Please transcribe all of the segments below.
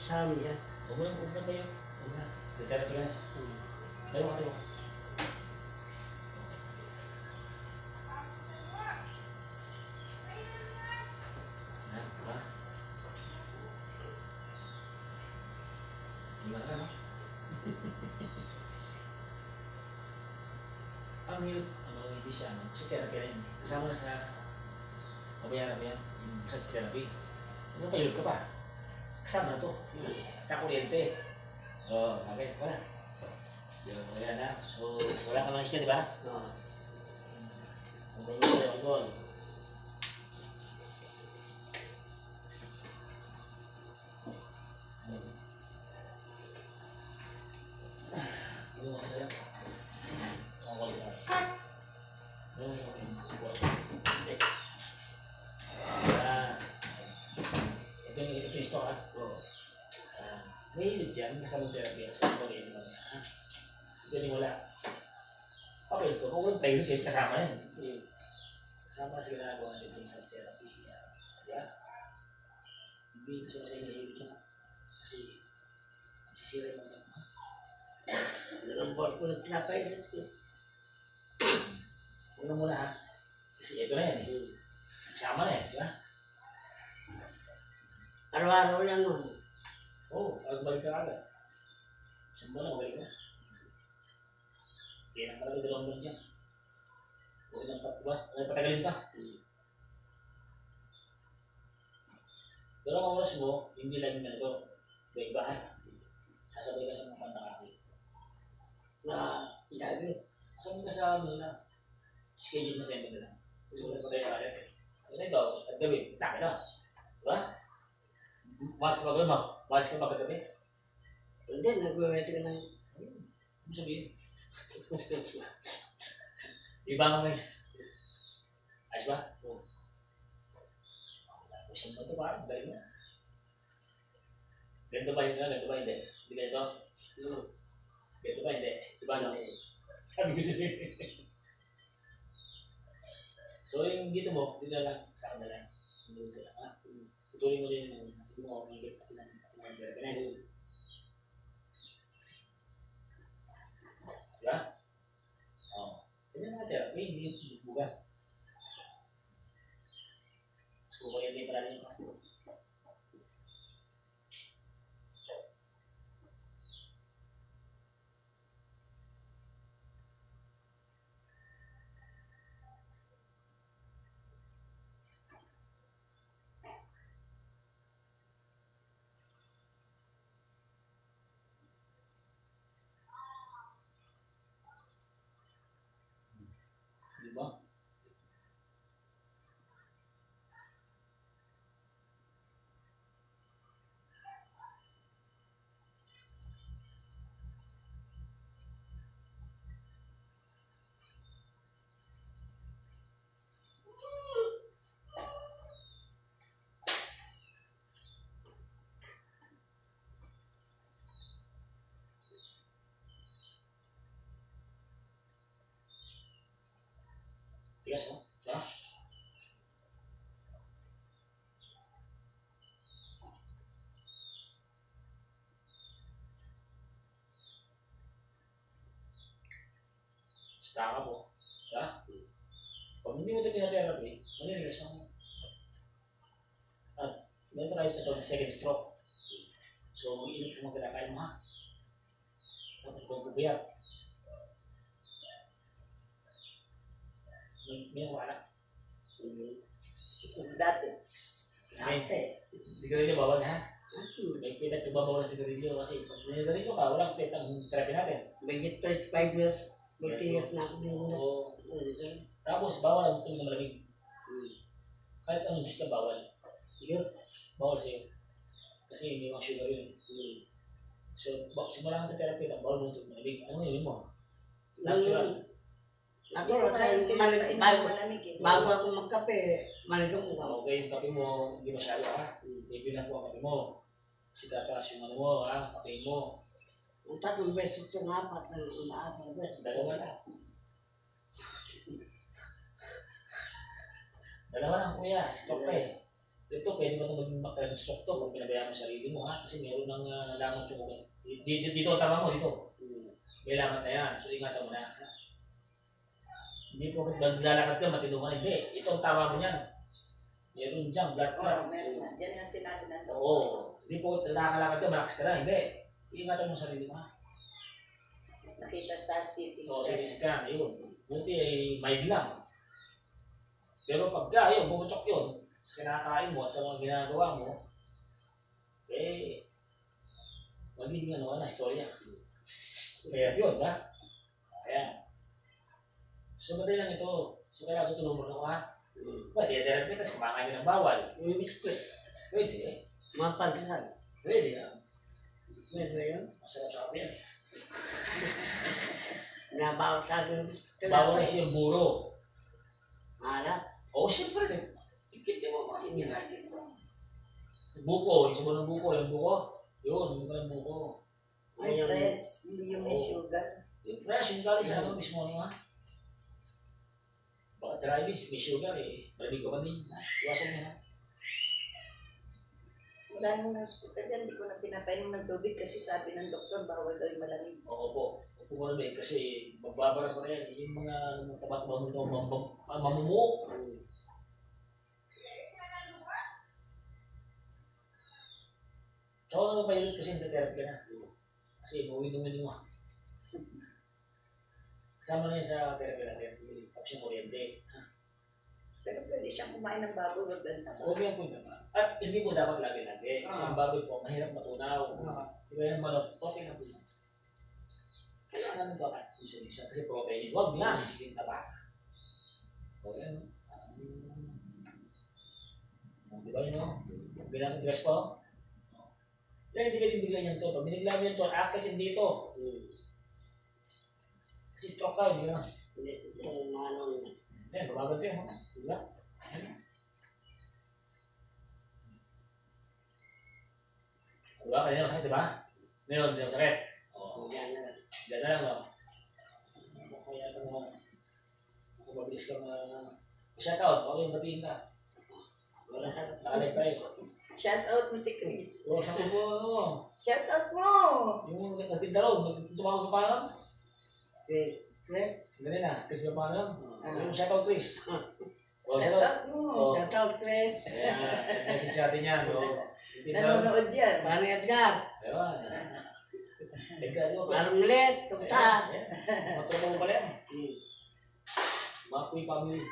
Sa amin yan. Huwag mo na tayo. Huwag na. Therapy ka na. Tayo ka, tayo. Na, ba? Gimana ka, no? Ang hilot, hindi siya, no? Kasi therapy na yun. Kasama na sa kabayaran mo yan, yung massage therapy. Ano pa, hilot ka pa? Kasama na to. Sa kuryente. Oo, okay, wala. Yun, wala na. So, wala ka lang siya, di ba? Oo. Ang Yung mga sa'yo. Ang wala. Yung ito yung store, ha? Oo. May hilid yan, kasamang therapy. So, ito rin naman. Ito yung wala. Okay, kung walang tayo, kasama yan. Kasama sa ginagawa natin yung sa therapy. Diba? Hindi ko sa inahilid siya. Kasi, masisira yung mga. Nagambot ko ng tinapay. Una muna, ha? Kasi ito na yan, eh. Kasama na yan, diba? Araw-araw lang nun. Oo, balik ka agad. Isang buwan na, magaling ka na. Kaya na talaga 2 buwan dyan. Huwag nang patagalin pa. Pero ang oras mo, hindi lang yung ganito. Iba-iba. Sasabay ka sa mga pantakaki. Na lagi. Sasabay ka sa schedule mo sa endo nila. Gusto mo na patay ka agad. Kasi ito, at gawin, taki na. Diba? Malas ka ba gawin mo? Malas ka ba kagabi? Hindi, nag-wet ka na. Ano sabihin? Iba nga may. Ayos ba? Oo. Gusto mo ito ba? Galing na. Ganito ba yun? Ganito ba hindi? Hindi ganito? Ganito ba hindi? Diba no? Sabi ko sabihin. So yung dito mo, dito lang, sa akin na lang. Hindi mo sila, ha? Tutuloy mo din yung sabi mo, may higit pati ng ganyan. Diba? Oo. Ganyan mga therapy, hindi bugat. So, kaya hindi pala rin yung diba? Tigas, no? Diba? Staka mo. Diba? Pag hindi mo ito pinatherapy, maninigas ang at meron tayo ito na second stroke. So, mag-inig sa mga kinakain mo, ha? Tapos kung bubuyat. May wala. Dati. Dati. Sigarilyo bawal, ha? May pinag-ibabawal na sigarilyo kasi pag sigarilyo ka, walang fit ang therapy natin. May 35 years. 40 years na ako din muna. Oo. Tapos, bawal ang tuloy na malamig. Kahit anong gusto ka, bawal. Yun, bawal sa'yo. Kasi hindi mga sugar yun. So, simula ka sa therapy, bawal mo tuloy na malamig. Ano yun mo? Natural. Natural. Bago ako magkape, maligam ko. Okay, yung kape mo, hindi masyado, ha? Maybe lang po ang kape mo. Kasi tataas yung ano mo, ha? Kape mo. Ang 3 beses yung 4 na 4 beses. Dalawa na. Dalawa na, kuya. Stop pa eh. ito, pwede ba ito maging bacterial stroke to kung pinabayaan mo sa sarili mo, ha? Kasi meron ng lamat yung ugat. Dito, tama mo, dito. May lamat na yan. So, ingatan mo na. Ha? Hindi po maglalakad ka, matino ka. Hindi. Ito ang tama mo yan. Meron dyan, blood clot. Oo, meron na. Yan yung sinabi ng doktor. Oo. Hindi po nakakalakad ka, malakas ka na. Hindi. Ingatan mo sa sarili mo, ha? Nakita sa CT So, scan. CT scan, yun. Buti ay mild lang. Pero pagka yun, bumutok yun, sa kinakain mo at sa mga ginagawa mo, eh, magiging ano na, istorya. Kaya yun, ba? Kaya, so madali lang ito. So kaya tutulungan mo na ako, ha? Pwede, direct ka, tapos kumakain ka ng bawal. Yung biskwit. Pwede, Mga pantasan. pwede, ha? Meron ba yun? Masarap sa kape yan, eh. Nabawal sa akin yung biskwit. Bawal na siya buro. Harap. Oo, siyempre, ikit mo kasi kinakit mo. Buko, yung sabon ng buko, yung buko. Yun, yung ng buko. Yung press, hindi yung may Oo. sugar. Yung fresh, yung galing sa ano, mismo ano, ha? Baka drivers, may sugar eh. Malamig ka pa din, ha? Iwasan mo, ha? Wala nung hospital yan, hindi ko na pinapainom ng tubig kasi sabi ng doktor, bawal daw yung malamig. Oo po. Upo mo na kasi magbabara ko rin. Yung mga tabat-tabat mo, mamumuo. So, ano pilot kasi nagte-therapy ka na. Kasi umuwi-dumili mo. Kasama na yun sa therapy natin. Tapos yung kuryente. Pero pwede siyang kumain ng baboy, wag lang taba. Huwag yan po naman. At hindi mo dapat lagi-lagi. Kasi ang baboy po, mahirap matunaw. Di ba yan manok? Okay na po yan. Kailangan ng dapat isa-isa. Kasi protein. Huwag lang. Sige taba. O yan. Di ba yun o? Bilang dress po. Yan hindi pwede bigyan yan to. Pag binigla mo yan to, akit yan dito. Kasi stroke ka, hindi na. Yung mga ano. Yan, babagat yun. Di ba? Diba? Kanina masakit, diba? Ngayon, hindi masakit. Oo. Yan na. Diyan na lang, no? Kaya ito mo, kung mabilis ka shout out, baka yung batiin ka. Wala ka. Nakalag tayo. Shout out mo si Chris. Oo, sa po, ano, Shout out mo! yung natinda raw, tumawag pa lang. Okay. Ganun na, Chris ba pa lang? Ah. Yung shout out, Chris. Oo, Shout shout out. out mo! Oo. Shout out, Chris. Ayan, message sa atin yan, no? Nanonood yan. Paano Edgar? Ayun. Edgar, di ba? Paano ulit? Kamusta? Matropa mo pala yan. Makoy family.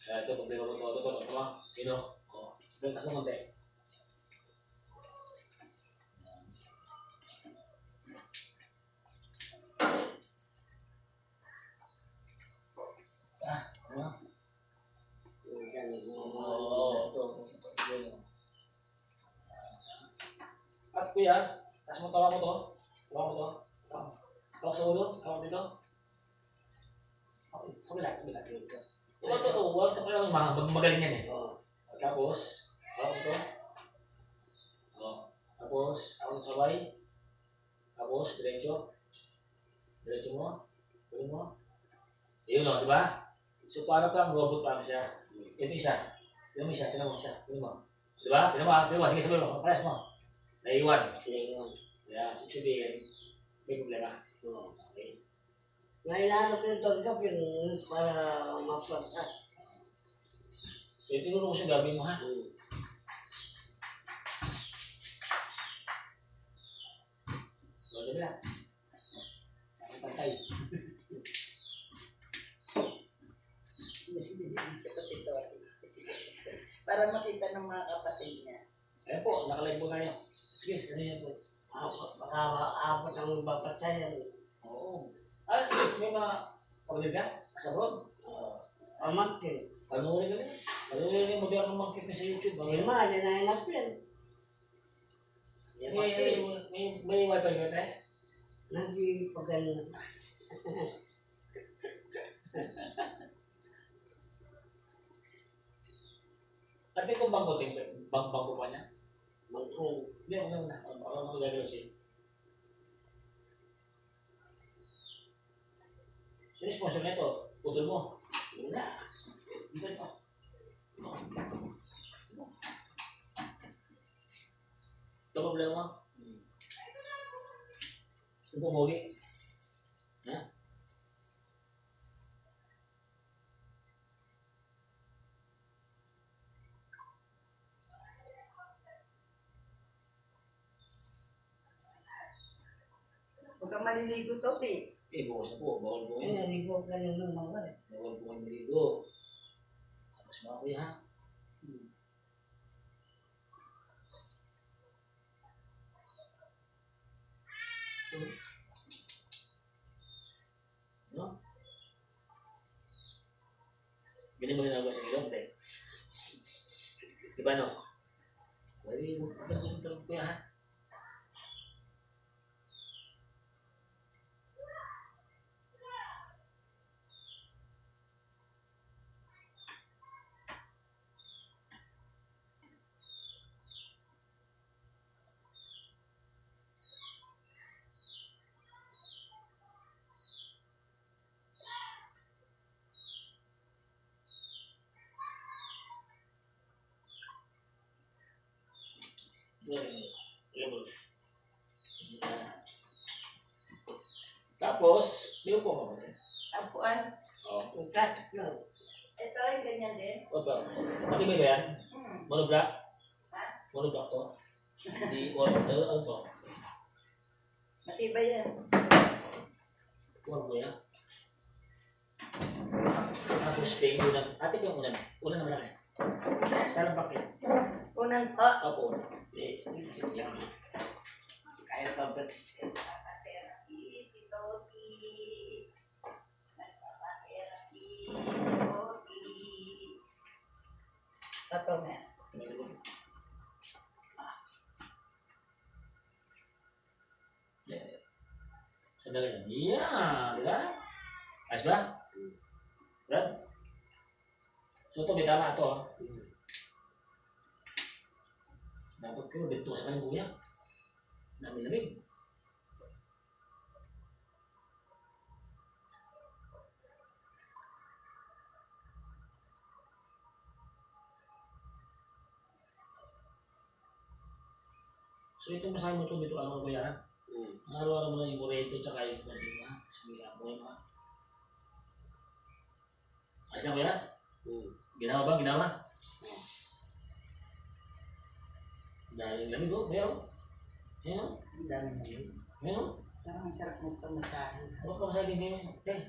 Ito, problema mo ito. Ito, Ino. Gantas mo konti. Ano? Yan. Oo, ito. At kuya, taas mo tawa mo to. Tawa mo to. Tawak sa ulo. Tawak dito. Okay, sa bila. Ito. Huwag ito kailangan magaling yan eh. Tapos, tawak mo to. Tapos, ako sabay. Tapos, diretso. Diretso mo. Gawin mo. Yun o, di ba? So, para pang robot pa siya. Ito isa. Tinan mo isa. Tinan mo isa. Tinan mo. Di ba? Tinan mo. Tinan mo. Sige, sabi mo. Pares mo. Naiwan. Kaya, sabihin, may problema. Okay. Ngayon ko yung tagkap yung para maplasa. So, itinuro ko siya gagawin mo, ha? Wala na. Pantay. Para makita ng mga kapatid niya. Ayan po, nakalive po tayo. Sige, ano yan po? Baka apat ang bapatsayan. Oo. May mga kapatid ka? Sa abroad? Pamangkin. Panuuli ka rin. Panuuli yung modern market sa YouTube. Si Ma, ninahinap yan. May wifi ka tayo? Nagipagano. Ate kung bangko din, bangko pa niya? Mangkong. Hindi, ano na. Ano gagawin siya? Sino sponsor nito? Putol mo. Wala. Dito. Ito problema. Gusto mo umuwi? Ha? Huwag kang maliligo, Toti. Eh, bukas na po. Bawal po Ayun, yun. naligo ka na ng mga eh. Bawal po kayo maligo. Tapos mga kuya ha. No? Ganyan mo rin ako sa ilong, te. Diba no? Pwede mo ka kuya ha. Tapos, liyo po ako. Apuan. Oh. Ang katik lang. Ito, yung ganyan din. Opa. Pati ba yan? Monoblock? Ha? Monoblock to? Hindi, ano to? Matibay yan. Huwag mo yan. Tapos, pay unang. Ate ko yung unang. Unang naman lang eh. Saan ang bakit? Unang po. Opo, unang. Eh, sige yan. Kaya pa batis ka. Nagpapatherapy si Toti. Nagpapatherapy si Toti. Ito na. Sandali lang. Yeah! Di ba? Ayos ba? Brad? So ito, may tama ito ah. Dapat ko, dito sa kanyang kuya. Lamig-lamig. So itong masahe mo ito dito ano kuya ha? Araw-araw mo lang yung burrito tsaka yung kanina. Sige ako yung mga. Ayos na kuya? Ginawa ba? Ginawa? Dahil lamig oh, meron. Ayan o. Ang dami naman. Ayan o. Parang ang sarap magpamasahe. Ano ka masabi niyo? Eh.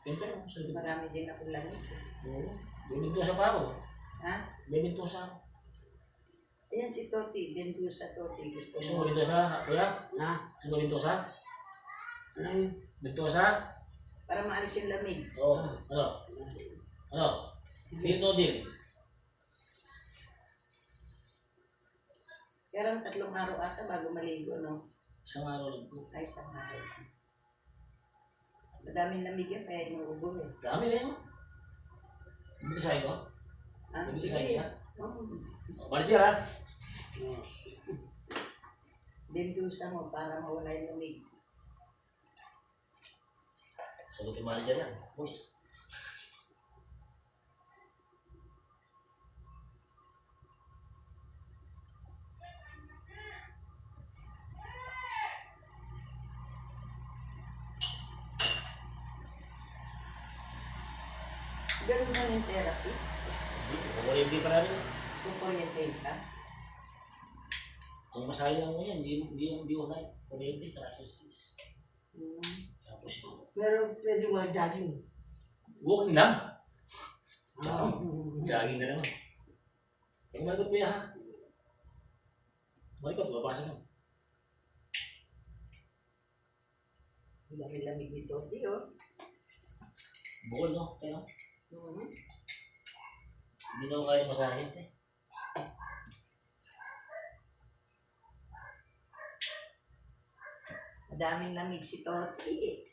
Siyempre, sa diba? Marami din ako langit. Oo. Bimintosa pa ako. Ha? Bimintosa ako. Ayan si Toti. Dendusa Toti. Gusto Gusto mo. mo bintosa? Kuya? Na? Gusto mo bintosa? Ano yun? Bintosa? Para maalis yung lamig. Oo. Ano? Ano? Tino din. Pero 3 araw ata bago maligo, no? Isang araw lang po. Ay, isang araw. Madaming lamig yun, kaya inuubo eh. Dami na yun. Bintosahin ko? Ah, Bintosahin sige. siya? Mm. Manager ha? Dendusa mo para mawala yung lamig. Sagutin manager yan. Boss. Ganun na yung therapy. Hindi pa namin. Kukuryente ka. Ang masahe lang mo yan, hindi ko na. Kuryente, tsaka exercise. Tapos yun. Pero pwede mo jogging. Walking lang. Ah. Jogging na naman. Kung malikot kuya ha. Malikot, babasa mo. Lamig-lamig ni Toti, oh. Bukol no? Kaya no? Mhm. Hindi na ako kaya masahe. Madaming lamig si Toti.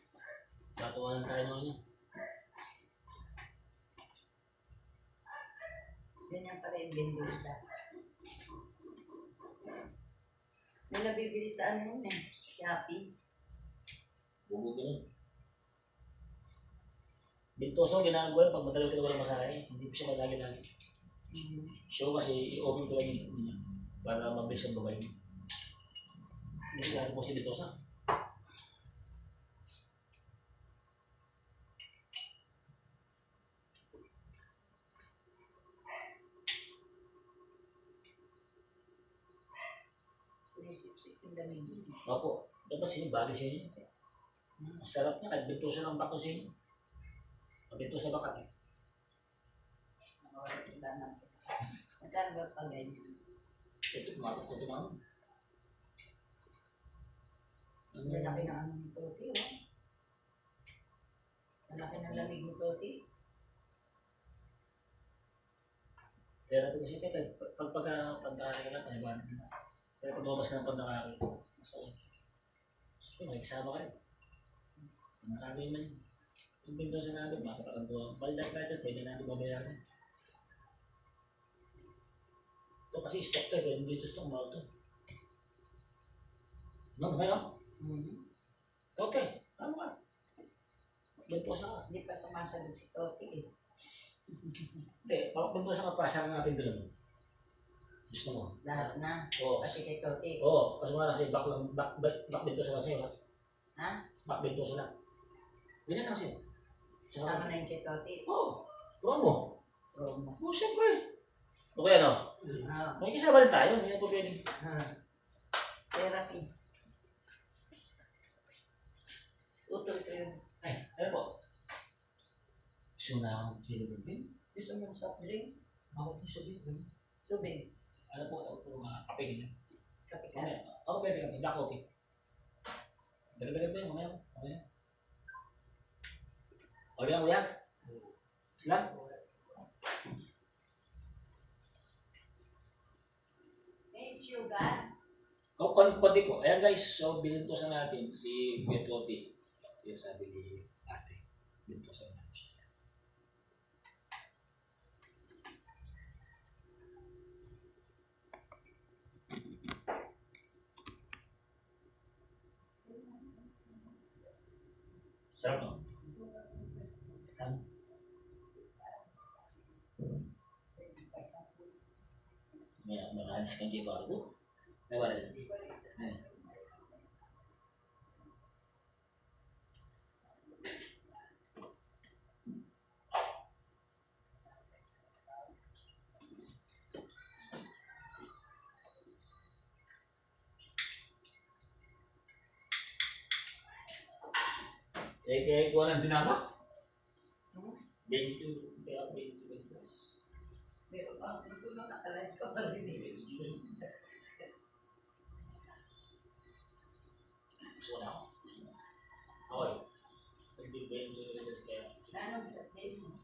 Tatawanan tayo naman yan. Ganyan pala yung Dendusa. May nabibili sa ano yun eh. Shopee. Bubog ganun. Bintoso, ginagawa yun pag matagal ka na walang masahe. Hindi ko siya lagi-lagi. Show kasi i-open ko lang yung niya para mabilis ang babay mo. Delikado po si Bitosa. Sinisip-sip yung lamig. Opo, dapat sinibali sa inyo. Ang sarap niya, kahit Bitosa ng bakon sa inyo. Bitosa bakat eh. Nakawala yung laman. Magkano ba pag ganyan? Ito, tumatas na ito naman. Ang lalaki ng ano ng toti, oh. Malaki ng lamig ng toti. Kaya natin kasi pagkakapantakari ka lang, panibanan ka na. Kaya pag lumabas ka ng pandakari, masakit. So, makikisama ka rin. Pandakari naman yun. Yung pinto sa natin, makatakan to. Balidak ka dyan, sa inyo natin babayaran. Ito kasi stock tayo, pero hindi ito stock mahal to. No, meron? Okay, tama ka. Bintosa ka. Hindi pa sumasagot si toti, eh. Hindi, bintosa ka, pasaran natin doon. Gusto mo? Lahat na. Oo. Kasi kay toti. Oo, kasi nga kasi back bintosa lang sa'yo. Ha? Back bintosa lang. Ganyan lang sa'yo. Kasama na yung kay toti. Oo, promo. Promo. Oo, siyempre. Okay, ano? Ah. May kasama rin tayo, hindi na po pwede. Therapy. Utol ko yun. Ay, ano po? Gusto na akong kinugultin? Gusto mo soft drinks? Ako po sabihin. Tubig. Ano po, mga kape ganyan. Kape ka. Mamaya, ako pwede kami, black coffee. Dali-dali po yun, mamaya. Mamaya. O yan, kuya. Islam? May sugar? Konti po. Ayan guys, so binintosan natin si Kuya Toti. Kaya sabi ni ate, binintosan natin siya. Sarap no? May makahanis kang di bago. Nawala yun. Kaya kuha ng dinama? 22, kaya 22. Meron pa. Ito na nakalive ka pa rin. Gusto na ako. Okay. Nag-22 kaya. Anong birthday mo?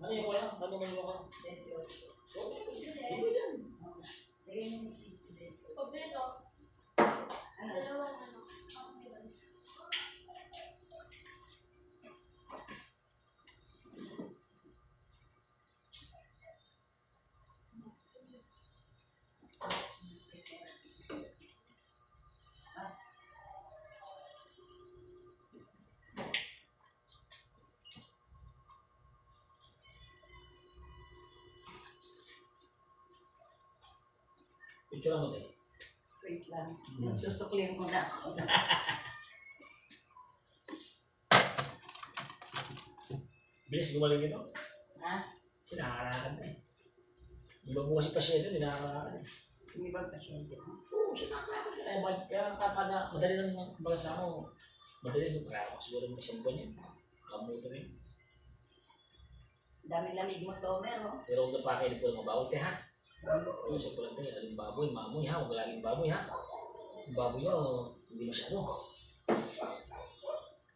Ano yung kuya? Ano yung kuya? 28. So, ano yan? Lagay mo yung kids din. Kompleto. Ano? Dalawang ano. Okay. Picture mo tayo. Wait lang. Susuklin mo na ako. Bilis gumaling ito. Ha? Sinakarakan na eh. Yung bago kasi pasyente, sinakarakan eh. Yung ibang pasyente mo. Oo, sinakarakan na. Kaya kapag madali lang yung balasa mo. Madali lang. Kaya ako siguro may isang buwan yun. Kamuto rin. Dami lamig mo, Tomer, oh. Pero kung napakain po ng mabawal tayo ha. Yung sa pulang tayo, aling baboy, mamoy ha. Huwag laging baboy ha. Yung baboy nyo, hindi masyado.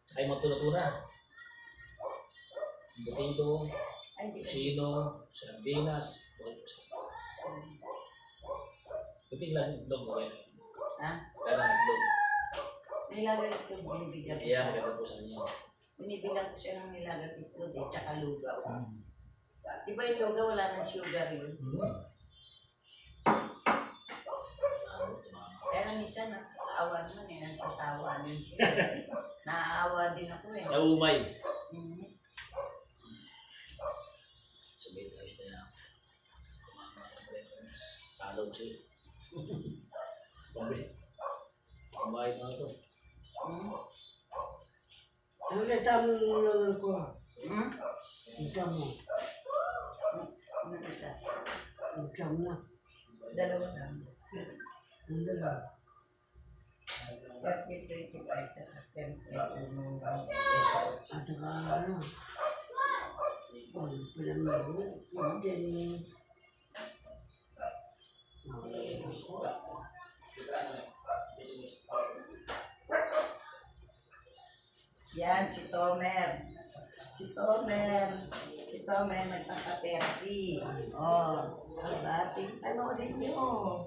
Saka yung magtuna-tuna. Butido, Ay, di ba? sino, sardinas, buting lang yung itlog. Ha? Kaya lang itlog. Nilagal itlog, binibigyan ko Kaya siya. maganda po sa inyo. Binibilang ko siya ng nilagal itlog, eh, tsaka lugaw. Di ba yung lugaw, wala ng sugar yun? Pero minsan, nakakaawa naman eh, nagsasawa din siya. Naaawa din ako eh. Naumay. Mhm. Sabihin tayo siya na talo siya. kahit ano to. Ano na tamang nulungan ko? Ito mo. Ano isa? Ito mo. Dalawa lang. Ano lang. 30-25 saka 10-20. At saka ano. Pinamalo. Hindi. Yan, si Tomer. Si Tomer. Si Tomer nagpaka-therapy. Oh, diba? Panoodin nyo.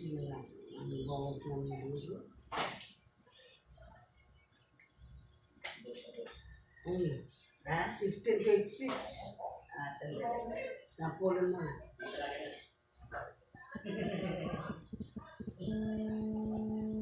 Tingnan lang. Ang bawat ng muso. Ha? 16.86. Ah, sandali. Napulo na.